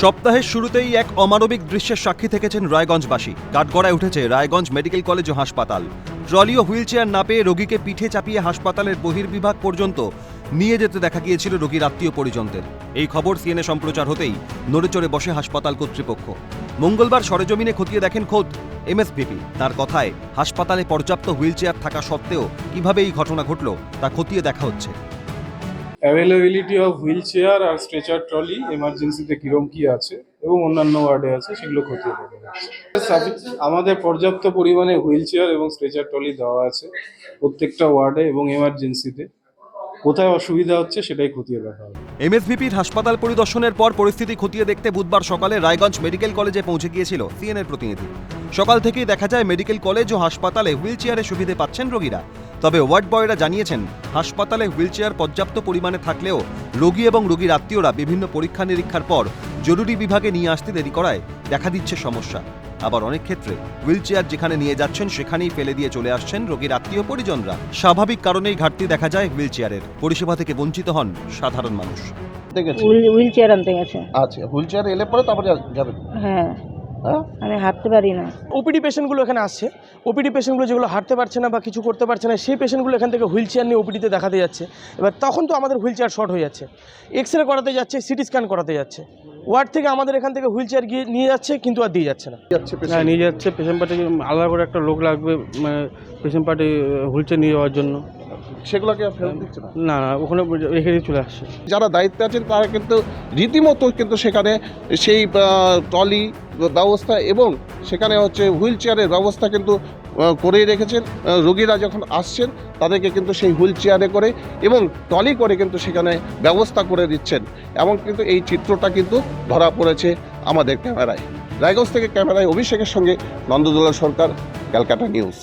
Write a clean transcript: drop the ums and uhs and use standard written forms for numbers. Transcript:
সপ্তাহের শুরুতেই এক অমানবিক দৃশ্যের সাক্ষী থেকেছেন রায়গঞ্জবাসী। কাঠগড়ায় উঠেছে রায়গঞ্জ মেডিকেল কলেজ ও হাসপাতাল। ট্রলি ও হুইলচেয়ার না পেয়ে রোগীকে পিঠে চাপিয়ে হাসপাতালের বহির্বিভাগ পর্যন্ত নিয়ে যেতে দেখা গিয়েছিল রোগীর আত্মীয় পরিজনদের। এই খবর সিএনএ সম্প্রচার হতেই নড়েচড়ে বসে হাসপাতাল কর্তৃপক্ষ। মঙ্গলবার সরেজমিনে খতিয়ে দেখেন খোদ এমএসভিপি। তার কথায় হাসপাতালে পর্যাপ্ত হুইলচেয়ার থাকা সত্ত্বেও কিভাবে এই ঘটনা ঘটল তা খতিয়ে দেখা হচ্ছে। অ্যাভেলেবিলিটি অফ হুইল চেয়ার আর স্ট্রেচার ট্রলি এমার্জেন্সিতে কিরম কি আছে এবং অন্যান্য ওয়ার্ডে আছে সেগুলো খতিয়ে দেখা হচ্ছে। আমাদের পর্যাপ্ত পরিমাণে হুইল চেয়ার এবং স্ট্রেচার ট্রলি দেওয়া আছে প্রত্যেকটা ওয়ার্ডে এবং এমার্জেন্সিতে। কোথায় অসুবিধা হচ্ছে সেটাই খতিয়ে দেখা হবে। এমএসভিপির হাসপাতাল পরিদর্শনের পর পরিস্থিতি খতিয়ে দেখতে বুধবার সকালে রায়গঞ্জ মেডিকেল কলেজে পৌঁছে গিয়েছিল সিএনএর প্রতিনিধি। সকাল থেকেই দেখা যায় মেডিকেল কলেজ ও হাসপাতালে হুইলচেয়ারের সুবিধে পাচ্ছেন রোগীরা। তবে ওয়ার্ড বয়রা জানিয়েছেন, হাসপাতালে হুইলচেয়ার পর্যাপ্ত পরিমাণে থাকলেও রোগী এবং রোগীর আত্মীয়রা বিভিন্ন পরীক্ষা নিরীক্ষার পর জরুরি বিভাগে নিয়ে আসতে দেরি করায় দেখা দিচ্ছে সমস্যা। আবার অনেক ক্ষেত্রে হুইলচেয়ার যেখানে নিয়ে যাচ্ছেন সেখানেই ফেলে দিয়ে চলে আসছেন রোগীর আত্মীয় পরিজনরা। স্বাভাবিক কারণেই ঘাটতি দেখা যায় হুইলচেয়ারের। পরিষেবা থেকে বঞ্চিত হন সাধারণ মানুষ। হুইলচেয়ার আনতে গেছে। আচ্ছা, হুইলচেয়ার এলে পরে তারপরে যাবেন? হ্যাঁ, আমি হাঁটতে পারি না। ওপিডি পেশেন্টগুলো এখানে আসছে। ওপিডি পেশেন্টগুলো যেগুলো হাঁটতে পারছে না বা কিছু করতে পারছে না, সেই পেশেন্টগুলো এখান থেকে হুইলচেয়ার নিয়ে ওপিডিতে দেখাতে যাচ্ছে। এবার তখন তো আমাদের হুইলচেয়ার শর্ট হয়ে যাচ্ছে, এক্স রে করাতে যাচ্ছে, সিটি স্ক্যান করাতে যাচ্ছে। ওয়ার্ড থেকে আমাদের এখান থেকে হুইলচেয়ার গিয়ে নিয়ে যাচ্ছে, কিন্তু আর দিয়ে যাচ্ছে না। নিয়ে যাচ্ছে পেশেন্ট পার্টি, আলাদা করে একটা লোক লাগবে পেশেন্ট পার্টি হুইলচেয়ার নিয়ে যাওয়ার জন্য। সেগুলোকে ফেরত দিচ্ছে না? না না, ওখানে রেখে দিয়ে চলে আসছে। যারা দায়িত্বে আছেন তারা কিন্তু রীতিমতো কিন্তু সেখানে সেই ট্রলি ব্যবস্থা এবং সেখানে হচ্ছে হুইল চেয়ারের ব্যবস্থা কিন্তু করেই রেখেছেন। রোগীরা যখন আসছেন তাদেরকে কিন্তু সেই হুইল চেয়ারে করে এবং ট্রলি করে কিন্তু সেখানে ব্যবস্থা করে দিচ্ছেন। এবং কিন্তু এই চিত্রটা কিন্তু ধরা পড়েছে আমাদের ক্যামেরায়। রায়গঞ্জ থেকে ক্যামেরায় অভিষেকের সঙ্গে নন্দদুলাল সরকার, ক্যালকাটা নিউজ।